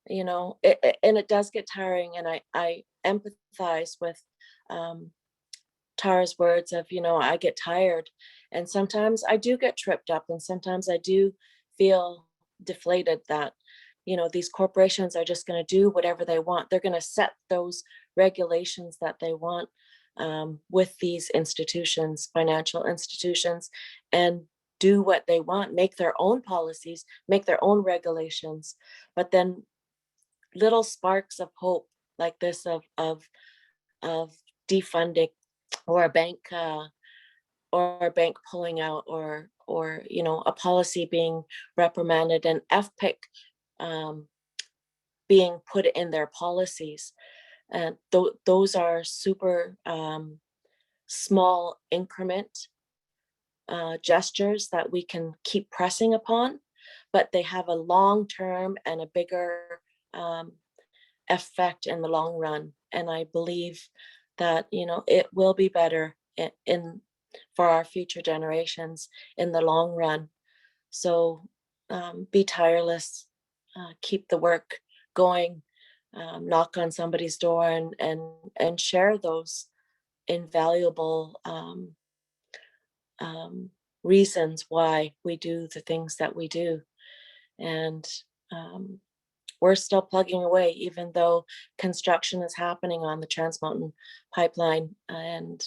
you know, and it does get tiring, and I empathize with Tara's words of, you know, I get tired, and sometimes I do get tripped up, and sometimes I do feel deflated that, you know, these corporations are just going to do whatever they want. They're going to set those regulations that they want with these institutions, financial institutions, and do what they want, make their own policies, make their own regulations. But then little sparks of hope like this of defunding, or a bank pulling out, or you know, a policy being reprimanded, and FPIC being put in their policies. And those are super small increment gestures that we can keep pressing upon, but they have a long term and a bigger effect in the long run. And I believe that, you know, it will be better in for our future generations in the long run. So be tireless, keep the work going, knock on somebody's door, and share those invaluable reasons why we do the things that we do. And we're still plugging away, even though construction is happening on the Trans Mountain Pipeline. And,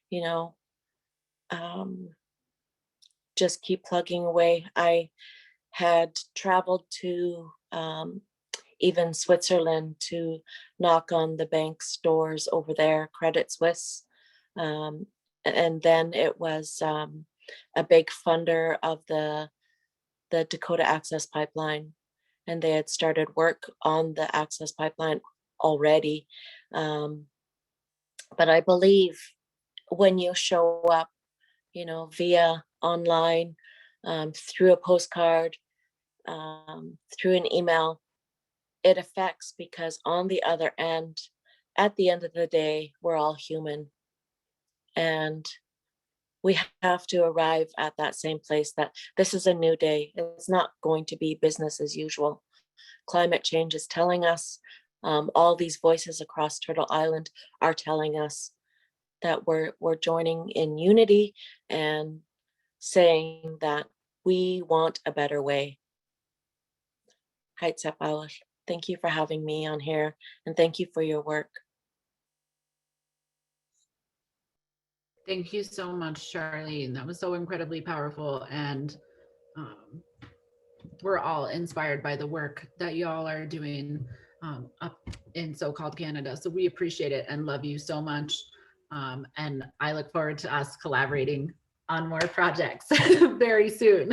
you know, just keep plugging away. I had traveled to even Switzerland to knock on the bank's doors over there, Credit Suisse. And then it was a big funder of the Dakota Access Pipeline, and they had started work on the Access Pipeline already. But I believe when you show up, you know, via online, through a postcard, through an email, it affects, because on the other end, at the end of the day, we're all human. And we have to arrive at that same place, that this is a new day. It's not going to be business as usual. Climate change is telling us, all these voices across Turtle Island are telling us that we're joining in unity and saying that we want a better way. Houska, thank you for having me on here, and thank you for your work. Thank you so much, Charlene. That was so incredibly powerful. And we're all inspired by the work that y'all are doing up in so-called Canada. So we appreciate it and love you so much. And I look forward to us collaborating on more projects very soon.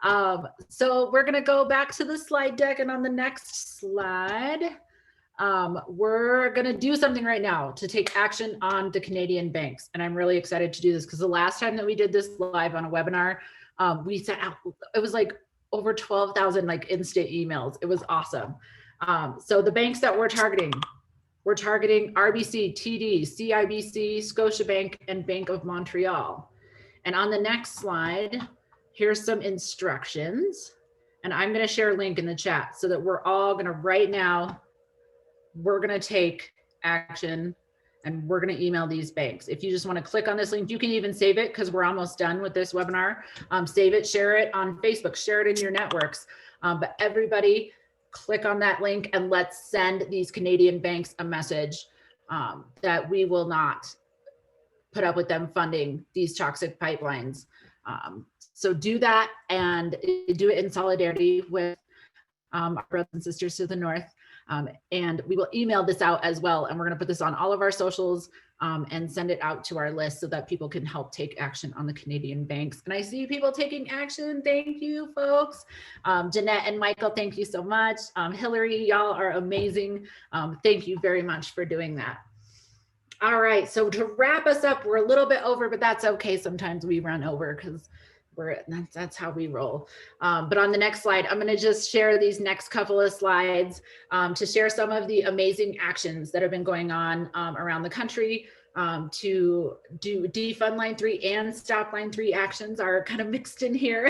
So we're gonna go back to the slide deck, and on the next slide, we're gonna do something right now to take action on the Canadian banks. And I'm really excited to do this because the last time that we did this live on a webinar, we sent out, it was like over 12,000 like instant emails. It was awesome. So the banks that we're targeting RBC, TD, CIBC, Scotiabank, and Bank of Montreal. And on the next slide, here's some instructions. And I'm going to share a link in the chat so that we're all going to right now, we're going to take action and we're going to email these banks. If you just want to click on this link, you can even save it because we're almost done with this webinar. Save it, share it on Facebook, share it in your networks. But everybody click on that link and let's send these Canadian banks a message that we will not put up with them funding these toxic pipelines. So do that and do it in solidarity with our brothers and sisters to the north. And we will email this out as well. And we're going to put this on all of our socials and send it out to our list so that people can help take action on the Canadian banks. And I see people taking action. Thank you, folks. Jeanette and Michael, thank you so much. Hillary, y'all are amazing. Thank you very much for doing that. All right, so to wrap us up, we're a little bit over, but that's okay. Sometimes we run over because that's how we roll. But on the next slide, I'm going to just share these next couple of slides to share some of the amazing actions that have been going on around the country to do DefundLine3 and StopLine3 actions are kind of mixed in here.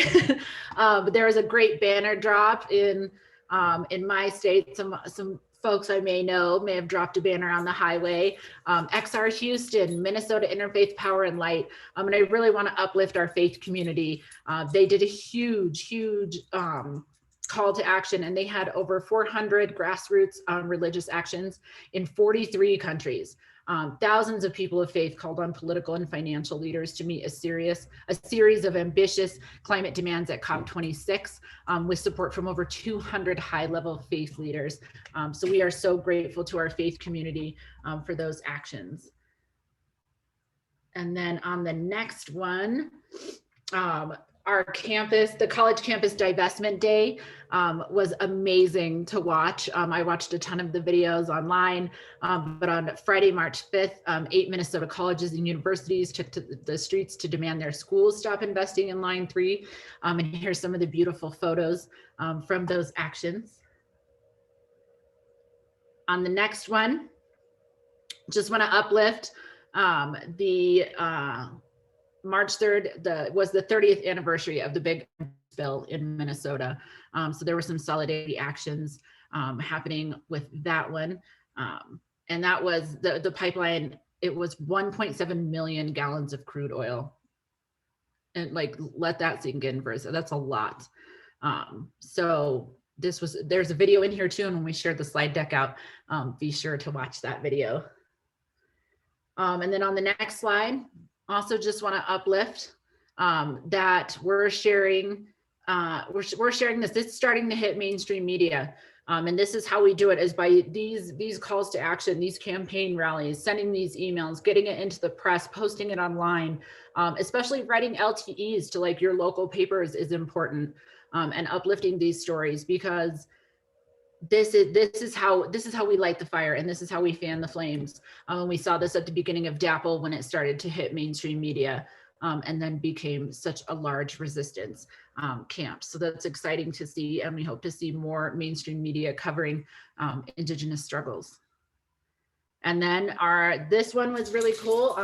But there was a great banner drop in my state. Some folks I may know may have dropped a banner on the highway. XR Houston, Minnesota Interfaith Power and Light. And I really want to uplift our faith community. They did a huge call to action, and they had over 400 grassroots religious actions in 43 countries. Thousands of people of faith called on political and financial leaders to meet a series of ambitious climate demands at COP26 with support from over 200 high-level faith leaders. So we are so grateful to our faith community for those actions. And then on the next one, our campus, the college campus divestment day was amazing to watch. I watched a ton of the videos online, but on Friday, March 5th, 8 Minnesota colleges and universities took to the streets to demand their schools stop investing in Line 3. And here's some of the beautiful photos from those actions. On the next one, just want to uplift March 3rd was the 30th anniversary of the big spill in Minnesota. So there were some solidarity actions happening with that one. And that was the pipeline, it was 1.7 million gallons of crude oil. And like, let that sink in for a second, that's a lot. So there's a video in here too. And when we share the slide deck out, be sure to watch that video. And then on the next slide, also just want to uplift that we're sharing this. It's starting to hit mainstream media. And this is how we do it, is by these calls to action, these campaign rallies, sending these emails, getting it into the press, posting it online, especially writing LTEs to like your local papers is important, and uplifting these stories, because this is how we light the fire, and this is how we fan the flames. And we saw this at the beginning of DAPL when it started to hit mainstream media, and then became such a large resistance camp. So that's exciting to see, and we hope to see more mainstream media covering Indigenous struggles. And then this one was really cool.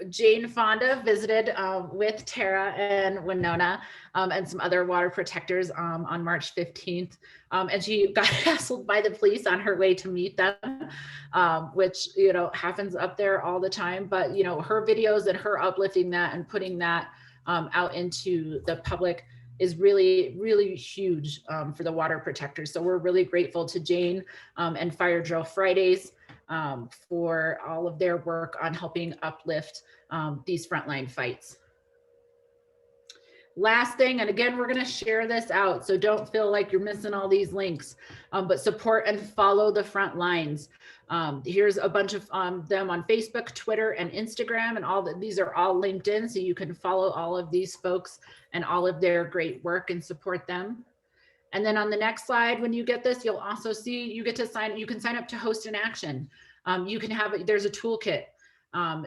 Jane Fonda visited with Tara and Winona and some other water protectors on March 15th. And she got hassled by the police on her way to meet them, which, happens up there all the time. But, her videos and her uplifting that and putting that out into the public is really, really huge for the water protectors. So we're really grateful to Jane and Fire Drill Fridays for all of their work on helping uplift these frontline fights. Last thing, and again, we're going to share this out, so don't feel like you're missing all these links, but support and follow the front lines. Here's a bunch of them on Facebook, Twitter, and Instagram, and these are all linked in, so you can follow all of these folks and all of their great work and support them. And then on the next slide, when you get this, you'll also see you can sign up to host an action. You can there's a toolkit.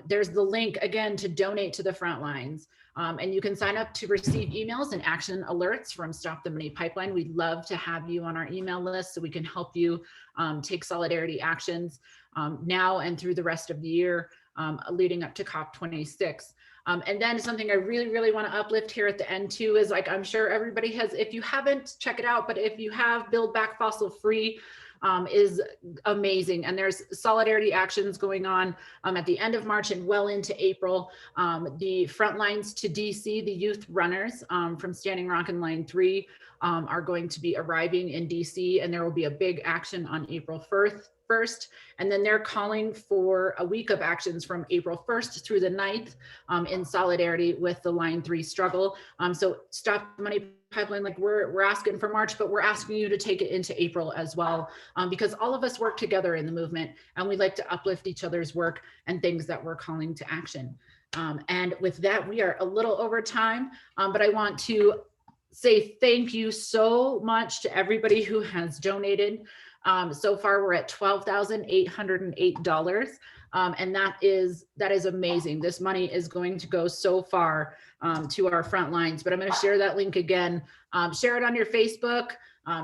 There's the link again to donate to the front lines. And you can sign up to receive emails and action alerts from Stop the Money Pipeline. We'd love to have you on our email list so we can help you take solidarity actions now and through the rest of the year leading up to COP26. And then something I really, really want to uplift here at the end too is, like, I'm sure everybody has, if you haven't, check it out, but if you have, Build Back Fossil Free is amazing. And there's solidarity actions going on at the end of March and well into April. The front lines to DC, the youth runners from Standing Rock and Line 3 are going to be arriving in DC, and there will be a big action on April 1st. And then they're calling for a week of actions from April 1st through the 9th in solidarity with the Line 3 struggle. So Stop the Money Pipeline, like we're asking for March, but we're asking you to take it into April as well, because all of us work together in the movement, and we like to uplift each other's work and things that we're calling to action. And with that, we are a little over time, but I want to say thank you so much to everybody who has donated. So far, we're at $12,808. And that is amazing. This money is going to go so far to our front lines, but I'm going to share that link again. Share it on your Facebook,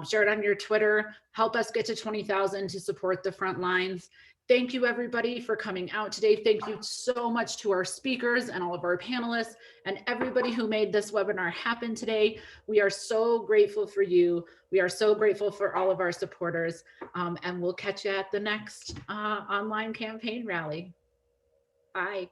share it on your Twitter, help us get to 20,000 to support the front lines. Thank you everybody for coming out today. Thank you so much to our speakers and all of our panelists and everybody who made this webinar happen today. We are so grateful for you. We are so grateful for all of our supporters, and we'll catch you at the next online campaign rally. Bye.